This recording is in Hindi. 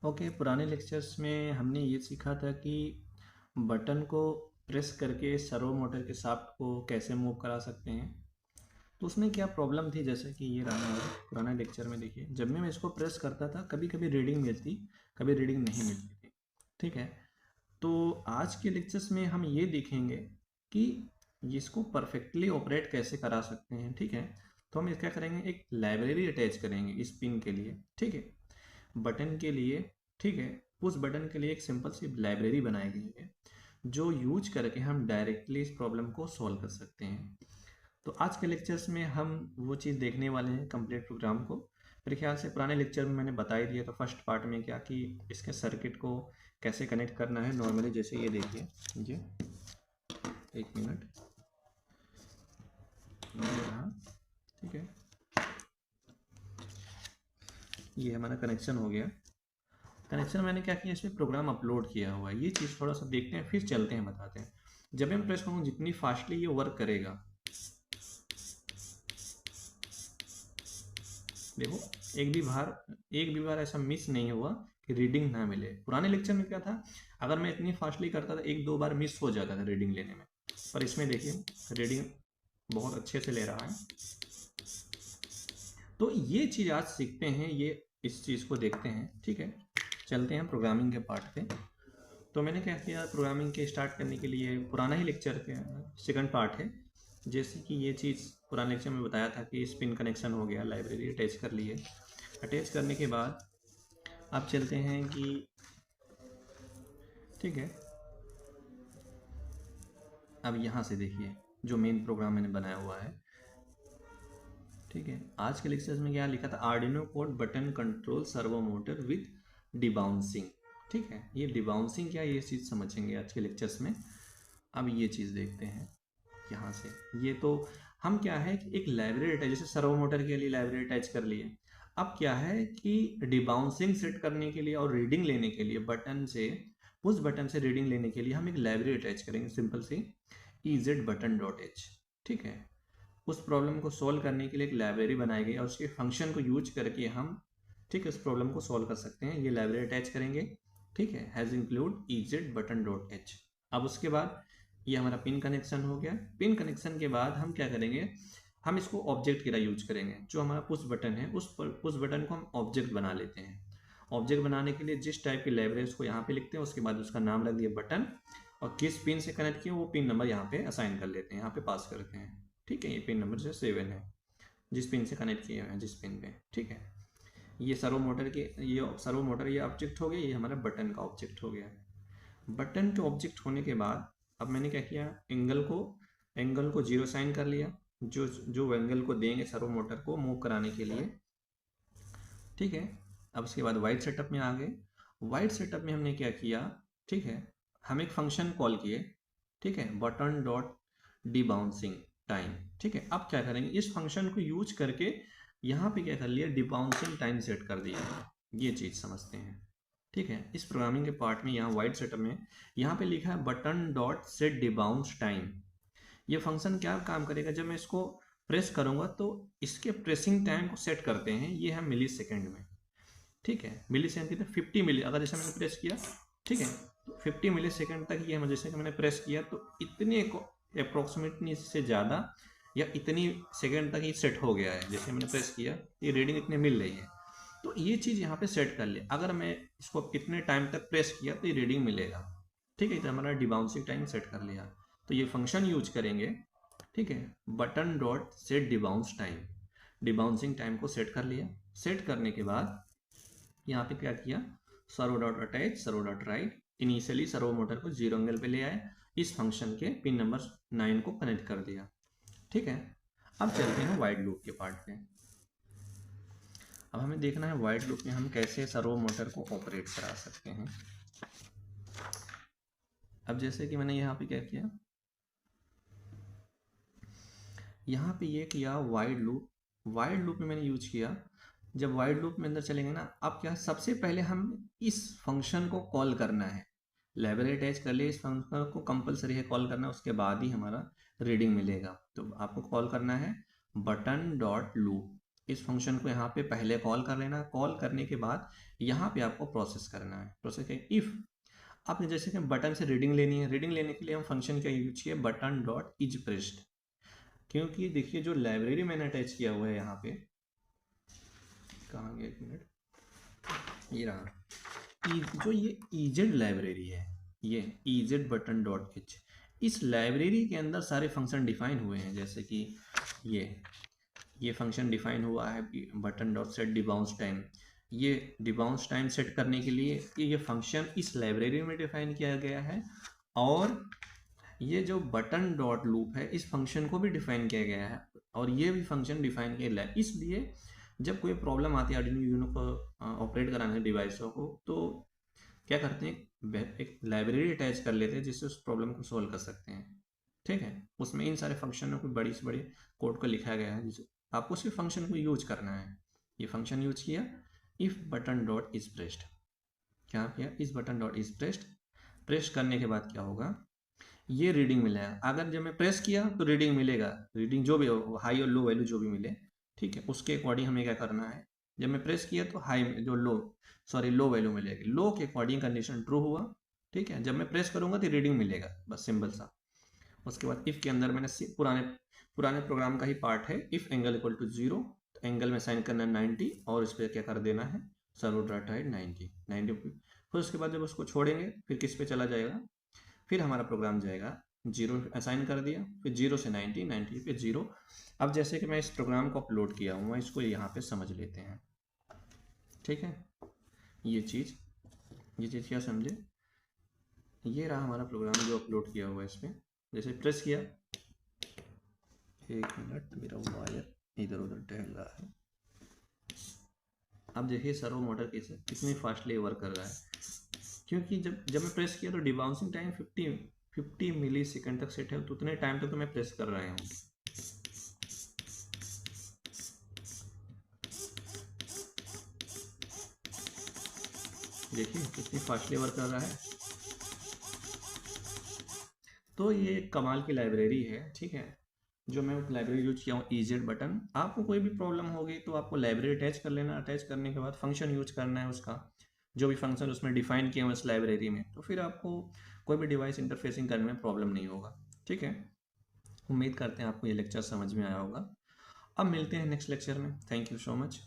ओके, पुराने लेक्चर्स में हमने ये सीखा था कि बटन को प्रेस करके सर्वो मोटर के शाफ्ट को कैसे मूव करा सकते हैं। तो उसमें क्या प्रॉब्लम थी, जैसे कि ये रहा हमारा पुराना लेक्चर में। देखिए, जब मैं इसको प्रेस करता था कभी कभी रीडिंग मिलती, कभी रीडिंग नहीं मिलती थी। ठीक है। तो आज के लेक्चर्स में हम ये देखेंगे कि इसको परफेक्टली ऑपरेट कैसे करा सकते हैं। ठीक है। तो हम क्या करेंगे, एक लाइब्रेरी अटैच करेंगे इस पिन के लिए। ठीक है, बटन के लिए। ठीक है, उस बटन के लिए एक सिंपल सी लाइब्रेरी बनाई गई है जो यूज करके हम डायरेक्टली इस प्रॉब्लम को सॉल्व कर सकते हैं। तो आज के लेक्चर्स में हम वो चीज़ देखने वाले हैं, कंप्लीट प्रोग्राम को। मेरे ख्याल से पुराने लेक्चर में मैंने बता ही दिया था फर्स्ट पार्ट में क्या कि इसके सर्किट को कैसे कनेक्ट करना है नॉर्मली। जैसे ये देखिए, ये एक मिनट, ये रहा। ठीक है, ये हमारा कनेक्शन हो गया। कनेक्शन मैंने क्या किया, इसमें प्रोग्राम अपलोड किया हुआ है। ये चीज़ थोड़ा सा देखते हैं, फिर चलते हैं, बताते हैं। जब मैं प्रेस करूँगा जितनी फास्टली ये वर्क करेगा, देखो, एक भी बार ऐसा मिस नहीं हुआ कि रीडिंग ना मिले। पुराने लेक्चर में क्या था, अगर मैं इतनी फास्टली करता था एक दो बार मिस हो जाता था रीडिंग लेने में। पर इसमें देखिए रीडिंग बहुत अच्छे से ले रहा है। तो ये चीज़ आज सीखते हैं, ये इस चीज़ को देखते हैं। ठीक है, चलते हैं प्रोग्रामिंग के पार्ट पे। तो मैंने क्या किया, प्रोग्रामिंग के स्टार्ट करने के लिए पुराना ही लेक्चर के सेकंड पार्ट है। जैसे कि ये चीज़ पुराने लेक्चर में बताया था कि स्पिन कनेक्शन हो गया, लाइब्रेरी अटैच कर लिए। अटैच करने के बाद अब चलते हैं कि, ठीक है, अब यहाँ से देखिए जो मेन प्रोग्राम मैंने बनाया हुआ है। ठीक है, आज के लेक्चर्स में क्या लिखा था, Arduino code button control servo motor with debouncing. ठीक है, ये डिबाउंसिंग क्या, ये चीज़ समझेंगे आज के लेक्चर्स में। अब ये चीज़ देखते हैं यहाँ से। ये तो हम क्या है कि एक लाइब्रेरी अटैच, जैसे सर्वो मोटर के लिए लाइब्रेरी अटैच कर लिए। अब क्या है कि डिबाउंसिंग सेट करने के लिए और रीडिंग लेने के लिए बटन से, उस बटन से रीडिंग लेने के लिए हम एक लाइब्रेरी अटैच करेंगे, सिंपल सी EZButton.h। ठीक है, उस प्रॉब्लम को सॉल्व करने के लिए एक लाइब्रेरी बनाई गई और उसके फंक्शन को यूज करके हम, ठीक है, उस प्रॉब्लम को सॉल्व कर सकते हैं। ये लाइब्रेरी अटैच करेंगे। ठीक है, हैज इंक्लूड EZButton.h। अब उसके बाद ये हमारा पिन कनेक्शन हो गया। पिन कनेक्शन के बाद हम क्या करेंगे, हम इसको ऑब्जेक्ट की तरह यूज करेंगे। जो हमारा पुश बटन है, उस बटन को हम ऑब्जेक्ट बना लेते हैं। ऑब्जेक्ट बनाने के लिए जिस टाइप की लाइब्रेरी उसको यहाँ पे लिखते हैं, उसके बाद उसका नाम रख दिया बटन, और किस पिन से कनेक्ट किया वो पिन नंबर यहाँ पे असाइन कर लेते हैं, यहाँ पे पास करते हैं। ठीक है, ये पिन नंबर जो 7 है, जिस पिन से कनेक्ट किए हुए हैं, जिस पिन पे। ठीक है, ये सर्वो मोटर के, ये सर्वो मोटर ये ऑब्जेक्ट हो गया, ये हमारा बटन का ऑब्जेक्ट हो गया। बटन के ऑब्जेक्ट होने के बाद अब मैंने क्या किया, एंगल को 0 साइन कर लिया, जो जो एंगल को देंगे सर्वो मोटर को मूव कराने के लिए। ठीक है, अब उसके बाद वाइड सेटअप में आ गए। वाइड सेटअप में हमने क्या किया, ठीक है, हम एक फंक्शन कॉल किए। ठीक है, बटन डॉट डिबाउंसिंग टाइम। ठीक है, अब क्या करेंगे, इस फंक्शन को यूज करके यहाँ पे क्या कर लिया, डिबाउंसिंग टाइम सेट कर दिया। ये चीज़ समझते हैं। ठीक है, इस प्रोग्रामिंग के पार्ट में यहाँ वाइड सेटअप में यहाँ पे लिखा है button dot set debounce time. ये फंक्शन क्या काम करेगा, जब मैं इसको प्रेस करूंगा तो इसके प्रेसिंग टाइम को सेट करते हैं, ये है मिली सेकेंड में। ठीक है, मिली सेकेंड कितने, 50 मिली, अगर जैसे मैंने प्रेस किया, ठीक है, तो 50 मिली सेकेंड तक ये, जैसे कि मैंने प्रेस किया तो इतने अप्रोक्सीमेटली से ज़्यादा या इतनी सेकेंड तक ये सेट हो गया है। जैसे मैंने प्रेस किया ये रीडिंग इतने मिल रही है, तो ये चीज़ यहाँ पे सेट कर लिया। अगर मैं इसको कितने टाइम तक प्रेस किया तो ये रीडिंग मिलेगा। ठीक है, तो हमारा डिबाउंसिंग टाइम सेट कर लिया। तो ये फंक्शन यूज करेंगे। ठीक है, button dot set debounce time, debouncing time को सेट कर लिया। सेट करने के बाद यहाँ पे क्या किया, servo dot attach servo dot right, initially servo motor को 0 एंगल पे ले आए, इस फंक्शन के पिन नंबर 9 को कनेक्ट कर दिया। ठीक है, अब चलते हैं वाइड लूप के पार्ट पे। अब हमें देखना है वाइड लूप में हम कैसे सर्वो मोटर को ऑपरेट करा सकते हैं। अब जैसे कि मैंने यहाँ पे क्या किया, यहाँ पे ये किया वाइड लूप। वाइड लूप में मैंने यूज किया, जब वाइड लूप में अंदर चलेंगे ना, अब क्या, सबसे पहले हम इस फंक्शन को कॉल करना है। लाइब्रेरी अटैच कर लिए, इस फंक्शन को कंपलसरी है कॉल करना, उसके बाद ही हमारा रीडिंग मिलेगा। तो आपको कॉल करना है बटन डॉट लूप। इस फंक्शन को यहाँ पे पहले कॉल कर लेना, कॉल करने के बाद यहाँ पे आपको प्रोसेस करना है। प्रोसेस क्या, इफ़ आपने जैसे कि बटन से रीडिंग लेनी है, रीडिंग लेने के लिए हम फंक्शन क्या यूज किए, बटन डॉट इज प्रेस्ड। क्योंकि देखिए जो लाइब्रेरी मैंने अटैच किया हुआ है यहाँ पे, कहाँ गया, एक मिनट, ये रहा, जो ये ईजेड लाइब्रेरी है, ये ईजेड बटन डॉट एच, इस लाइब्रेरी के अंदर सारे फंक्शन डिफाइन हुए हैं। जैसे कि ये फंक्शन डिफाइन हुआ है button dot set debounce time. ये डिबाउंस टाइम सेट करने के लिए ये फंक्शन इस लाइब्रेरी में डिफाइन किया गया है, और ये जो बटन डॉट लूप है इस फंक्शन को भी डिफाइन किया गया है, और ये भी फंक्शन डिफाइन किया गया है। इसलिए जब कोई प्रॉब्लम आती है आर्डिनो यूनो को ऑपरेट कराने डिवाइसों को, तो क्या करते हैं, एक लाइब्रेरी अटैच कर लेते हैं जिससे उस प्रॉब्लम को सोल्व कर सकते हैं। ठीक है, उसमें इन सारे फंक्शनों को बड़ी से बड़ी कोड को लिखा गया है, जिसे आपको सिर्फ फंक्शन को यूज करना है। ये फंक्शन यूज किया, if button dot is pressed, क्या किया, इस button dot is pressed, press करने के बाद क्या होगा, ये रीडिंग मिलेगा। अगर जब मैं प्रेस किया तो रीडिंग मिलेगा, रीडिंग जो भी हो, हाई और लो वैल्यू जो भी मिले, ठीक है, उसके अकॉर्डिंग हमें क्या करना है, जब मैं प्रेस किया तो हाई जो लो वैल्यू मिलेगी, लो के अकॉर्डिंग कंडीशन ट्रू हुआ। ठीक है, जब मैं प्रेस करूंगा तो रीडिंग मिलेगा, बस सिंपल सा। उसके बाद इफ के अंदर मैंने पुराने प्रोग्राम का ही पार्ट है, इफ एंगल इक्वल टू 0, तो एंगल में साइन करना है 90, और इस पर क्या कर देना है, सर्वो डाटा है 90। फिर उसके बाद जब उसको छोड़ेंगे फिर किस पे चला जाएगा, फिर हमारा प्रोग्राम जाएगा 0 असाइन कर दिया, फिर 0 से 90 पे 0। अब जैसे कि मैं इस प्रोग्राम को अपलोड किया हूँ, इसको यहाँ पे समझ लेते हैं। ठीक है, ये चीज़ क्या समझे, ये रहा हमारा प्रोग्राम जो अपलोड किया हुआ है इसमें। जैसे प्रेस किया, एक मिनट, मेरा वायर इधर उधर टहल रहा है। अब देखिए सर्वो मोटर कैसे कितनी फास्टली वर्क कर रहा है, क्योंकि जब मैं प्रेस किया तो डिबाउंसिंग टाइम 50 मिली सेकेंड तक सेट है, तो उतने टाइम तक तो मैं प्रेस कर रहा हूँ। देखिए कितनी फास्टली वर्क कर रहा है। तो ये एक कमाल की लाइब्रेरी है। ठीक है, जो मैं लाइब्रेरी यूज किया हूँ ईजेड बटन। आपको कोई भी प्रॉब्लम होगी तो आपको लाइब्रेरी अटैच कर लेना, अटैच करने के बाद फंक्शन यूज करना है उसका, जो भी फंक्शन उसमें डिफाइन किए हुए उस लाइब्रेरी में, तो फिर आपको कोई भी डिवाइस इंटरफेसिंग करने में प्रॉब्लम नहीं होगा। ठीक है, उम्मीद करते हैं आपको ये लेक्चर समझ में आया होगा। अब मिलते हैं नेक्स्ट लेक्चर में। Thank you so much.